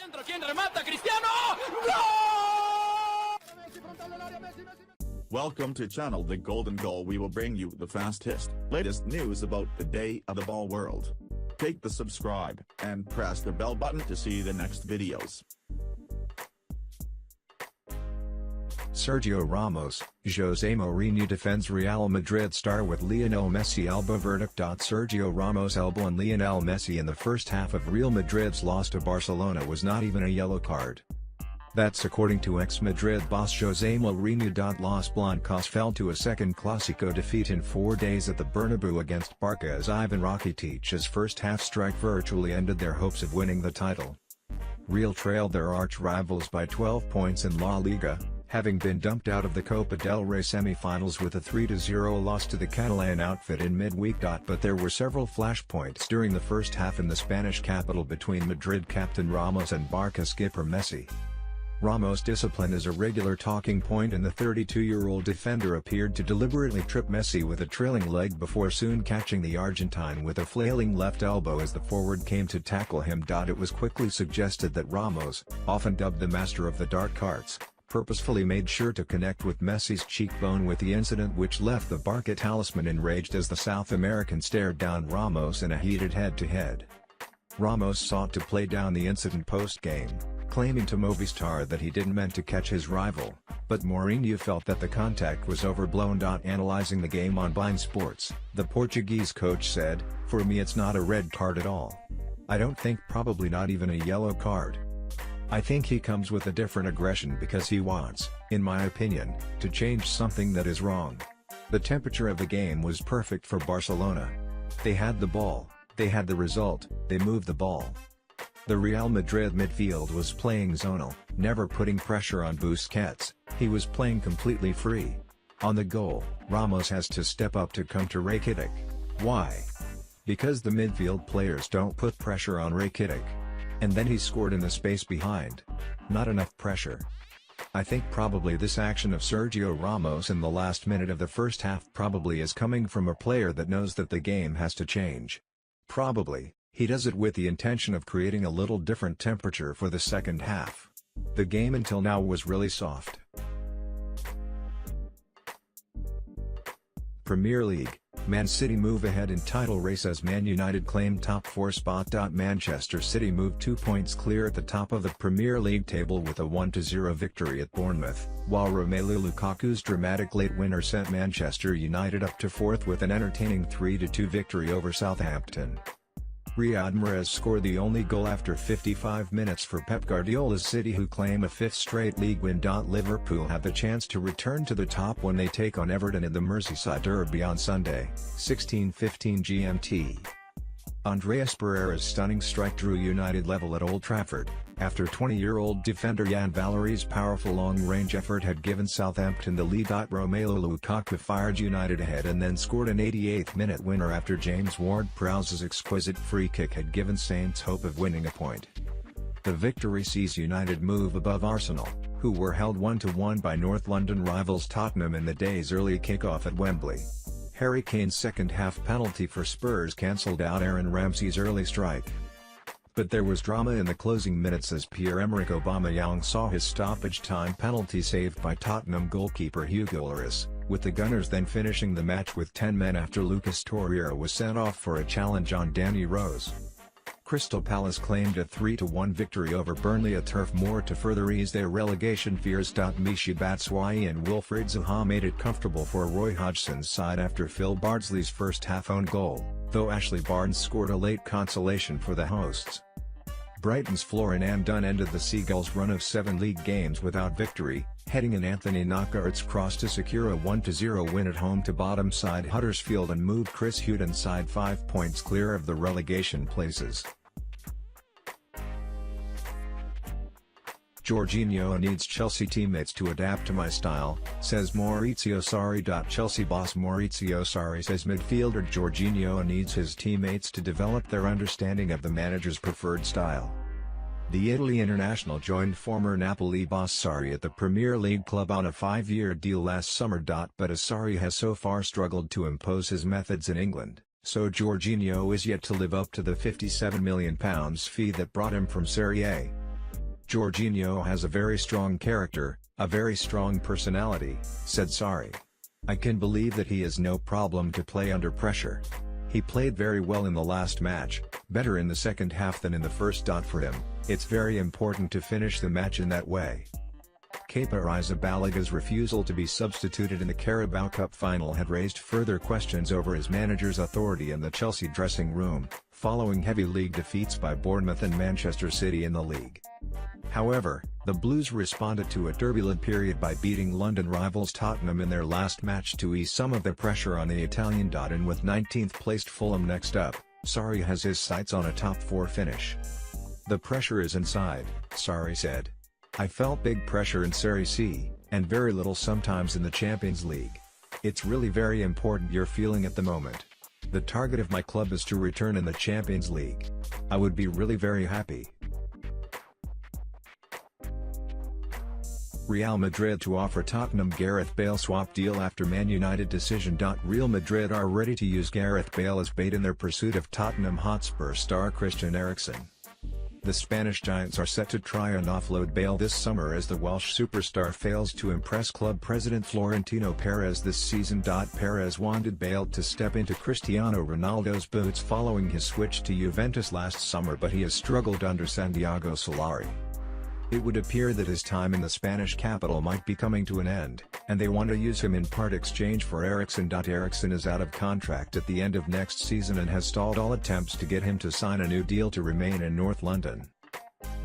Adentro, ¿quién remata? Cristiano! Welcome to channel The Golden Goal. We will bring you the fastest, latest news about the day of the ball world. Take the subscribe and press the bell button to see the next videos. Sergio Ramos, Jose Mourinho defends Real Madrid star with Lionel Messi elbow verdict. Sergio Ramos' elbow on Lionel Messi in the first half of Real Madrid's loss to Barcelona was not even a yellow card. That's according to ex-Madrid boss Jose Mourinho. Los Blancos fell to a second Clásico defeat in 4 days at the Bernabeu against Barca as Ivan Rakitic's first-half strike virtually ended their hopes of winning the title. Real trailed their arch-rivals by 12 points in La Liga, having been dumped out of the Copa del Rey semi-finals with a 3-0 loss to the Catalan outfit in midweek. But there were several flashpoints during the first half in the Spanish capital between Madrid captain Ramos and Barca skipper Messi. Ramos' discipline is a regular talking point, and the 32-year-old defender appeared to deliberately trip Messi with a trailing leg before soon catching the Argentine with a flailing left elbow as the forward came to tackle him. It was quickly suggested that Ramos, often dubbed the master of the dark arts, purposefully made sure to connect with Messi's cheekbone with the incident, which left the Barca talisman enraged as the South American stared down Ramos in a heated head-to-head. Ramos sought to play down the incident post-game, claiming to Movistar that he didn't meant to catch his rival, but Mourinho felt that the contact was overblown. Analyzing the game on beIN Sports, the Portuguese coach said, "For me it's not a red card at all. I don't think, probably not even a yellow card. I think he comes with a different aggression because he wants, in my opinion, to change something that is wrong. The temperature of the game was perfect for Barcelona. They had the ball, they had the result, they moved the ball. The Real Madrid midfield was playing zonal, never putting pressure on Busquets, he was playing completely free. On the goal, Ramos has to step up to counter Rakitic. Why? Because the midfield players don't put pressure on Rakitic. And then he scored in the space behind. Not enough pressure. I think probably this action of Sergio Ramos in the last minute of the first half probably is coming from a player that knows that the game has to change. Probably, he does it with the intention of creating a little different temperature for the second half. The game until now was really soft." Premier League, Man City move ahead in title race as Man United claim top 4 spot. Manchester City moved 2 points clear at the top of the Premier League table with a 1-0 victory at Bournemouth, while Romelu Lukaku's dramatic late winner sent Manchester United up to 4th with an entertaining 3-2 victory over Southampton. Riyad Mahrez scored the only goal after 55 minutes for Pep Guardiola's City, who claim a 5th straight league win. Liverpool have the chance to return to the top when they take on Everton in the Merseyside Derby on Sunday, 16:15 GMT. Andreas Pereira's stunning strike drew United level at Old Trafford, after 20-year-old defender Jan Valeri's powerful long-range effort had given Southampton the lead. Romelu Lukaku fired United ahead and then scored an 88th-minute winner after James Ward-Prowse's exquisite free kick had given Saints hope of winning a point. The victory sees United move above Arsenal, who were held 1-1 by North London rivals Tottenham in the day's early kick-off at Wembley. Harry Kane's second-half penalty for Spurs cancelled out Aaron Ramsey's early strike. But there was drama in the closing minutes as Pierre-Emerick Aubameyang saw his stoppage-time penalty saved by Tottenham goalkeeper Hugo Lloris, with the Gunners then finishing the match with 10 men after Lucas Torreira was sent off for a challenge on Danny Rose. Crystal Palace claimed a 3-1 victory over Burnley at Turf Moor to further ease their relegation fears. Michy Batshuayi and Wilfried Zaha made it comfortable for Roy Hodgson's side after Phil Bardsley's first-half own goal, though Ashley Barnes scored a late consolation for the hosts. Brighton's Florian Dunn ended the Seagulls' run of 7 league games without victory, heading in Anthony Knockaert's cross to secure a 1-0 win at home to bottom side Huddersfield and move Chris Hughton's side 5 points clear of the relegation places. Jorginho needs Chelsea teammates to adapt to my style, says Maurizio Sarri. Chelsea boss Maurizio Sarri says midfielder Jorginho needs his teammates to develop their understanding of the manager's preferred style. The Italy international joined former Napoli boss Sarri at the Premier League club on a 5-year deal last summer. But as Sarri has so far struggled to impose his methods in England, so Jorginho is yet to live up to the £57 million fee that brought him from Serie A. "Jorginho has a very strong character, a very strong personality," said Sarri. "I can believe that he is no problem to play under pressure. He played very well in the last match, better in the second half than in the first. For him, it's very important to finish the match in that way." Kepa Arrizabalaga's refusal to be substituted in the Carabao Cup final had raised further questions over his manager's authority in the Chelsea dressing room, following heavy league defeats by Bournemouth and Manchester City in the league. However, the Blues responded to a turbulent period by beating London rivals Tottenham in their last match to ease some of the pressure on the Italian. And with 19th-placed Fulham next up, Sarri has his sights on a top-4 finish. "The pressure is inside," Sarri said. "I felt big pressure in Serie C, and very little sometimes in the Champions League. It's really very important you're feeling at the moment. The target of my club is to return in the Champions League. I would be really very happy." Real Madrid to offer Tottenham Gareth Bale swap deal after Man United decision. Real Madrid are ready to use Gareth Bale as bait in their pursuit of Tottenham Hotspur star Christian Eriksen. The Spanish Giants are set to try and offload Bale this summer as the Welsh superstar fails to impress club president Florentino Perez this season. Perez wanted Bale to step into Cristiano Ronaldo's boots following his switch to Juventus last summer, but he has struggled under Santiago Solari. It would appear that his time in the Spanish capital might be coming to an end, and they want to use him in part exchange for Eriksen. Eriksen is out of contract at the end of next season and has stalled all attempts to get him to sign a new deal to remain in North London.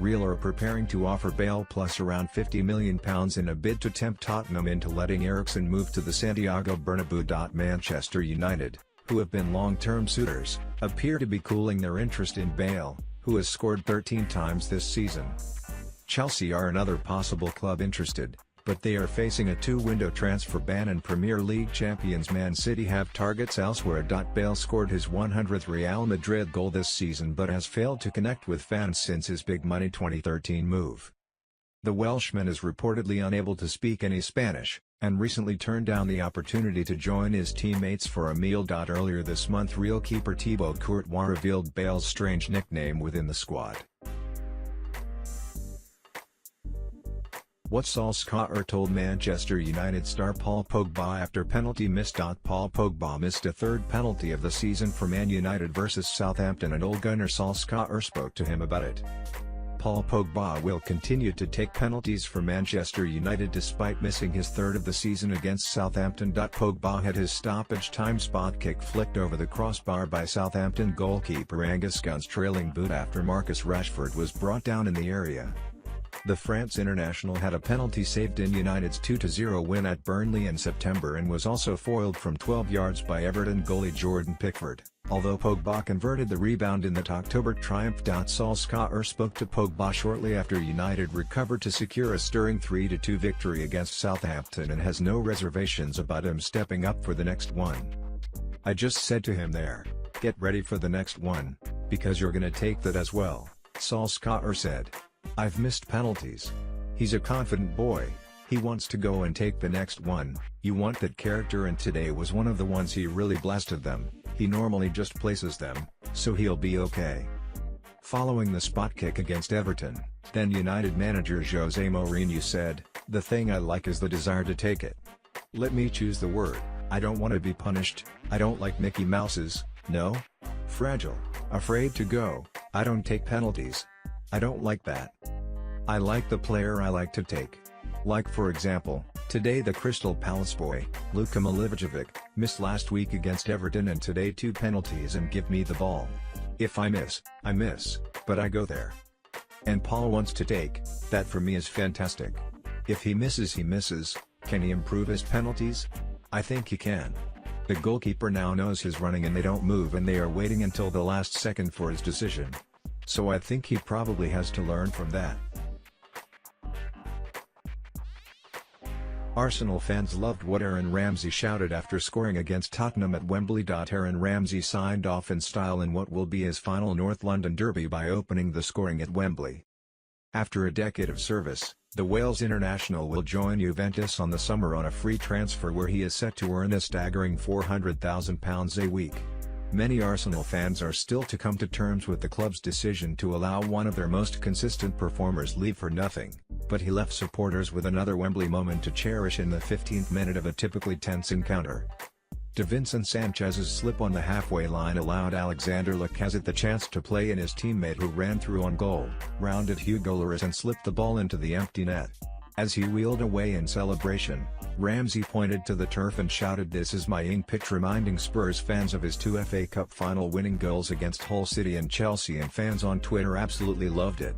Real are preparing to offer Bale plus around £50 million in a bid to tempt Tottenham into letting Eriksen move to the Santiago Bernabeu. Manchester United, who have been long-term suitors, appear to be cooling their interest in Bale, who has scored 13 times this season. Chelsea are another possible club interested, but they are facing a two-window transfer ban, and Premier League champions Man City have targets elsewhere. Bale scored his 100th Real Madrid goal this season but has failed to connect with fans since his big-money 2013 move. The Welshman is reportedly unable to speak any Spanish, and recently turned down the opportunity to join his teammates for a meal. Earlier this month, Real keeper Thibaut Courtois revealed Bale's strange nickname within the squad. What Solskjaer told Manchester United star Paul Pogba after penalty missed. Paul Pogba missed a third penalty of the season for Man United versus Southampton, and Ole Gunnar Solskjaer spoke to him about it. Paul Pogba will continue to take penalties for Manchester United despite missing his third of the season against Southampton. Pogba had his stoppage time spot kick flicked over the crossbar by Southampton goalkeeper Angus Gunn's trailing boot after Marcus Rashford was brought down in the area. The France international had a penalty saved in United's 2-0 win at Burnley in September and was also foiled from 12 yards by Everton goalie Jordan Pickford, although Pogba converted the rebound in that October triumph. Solskjaer spoke to Pogba shortly after United recovered to secure a stirring 3-2 victory against Southampton and has no reservations about him stepping up for the next one. "I just said to him there, get ready for the next one, because you're gonna take that as well," Solskjaer said. "I've missed penalties. He's a confident boy. He wants to go and take the next one. You want that character, and today was one of the ones he really blasted them. He normally just places them, so he'll be okay." Following the spot kick against Everton, then United manager Jose Mourinho said, "The thing I like is the desire to take it. Let me choose the word, I don't want to be punished. I don't like Mickey Mouses, no? Fragile, afraid to go. I don't take penalties. I don't like that. I like the player I like to take. Like for example, today the Crystal Palace boy, Luka Milivojevic, missed last week against Everton, and today 2 penalties and give me the ball. If I miss, but I go there. And Paul wants to take, that for me is fantastic. If he misses he misses. Can he improve his penalties? I think he can. The goalkeeper now knows his running and they don't move and they are waiting until the last second for his decision. So I think he probably has to learn from that." Arsenal fans loved what Aaron Ramsey shouted after scoring against Tottenham at Wembley. Aaron Ramsey signed off in style in what will be his final North London derby by opening the scoring at Wembley. After a decade of service, the Wales international will join Juventus on the summer on a free transfer where he is set to earn a staggering £400,000 a week. Many Arsenal fans are still to come to terms with the club's decision to allow one of their most consistent performers leave for nothing, but he left supporters with another Wembley moment to cherish in the 15th minute of a typically tense encounter. Davinson Sanchez's slip on the halfway line allowed Alexander Lacazette the chance to play in his teammate who ran through on goal, rounded Hugo Lloris and slipped the ball into the empty net. As he wheeled away in celebration, Ramsey pointed to the turf and shouted, "This is my ink pitch," reminding Spurs fans of his 2 FA Cup final winning goals against Hull City and Chelsea, and fans on Twitter absolutely loved it.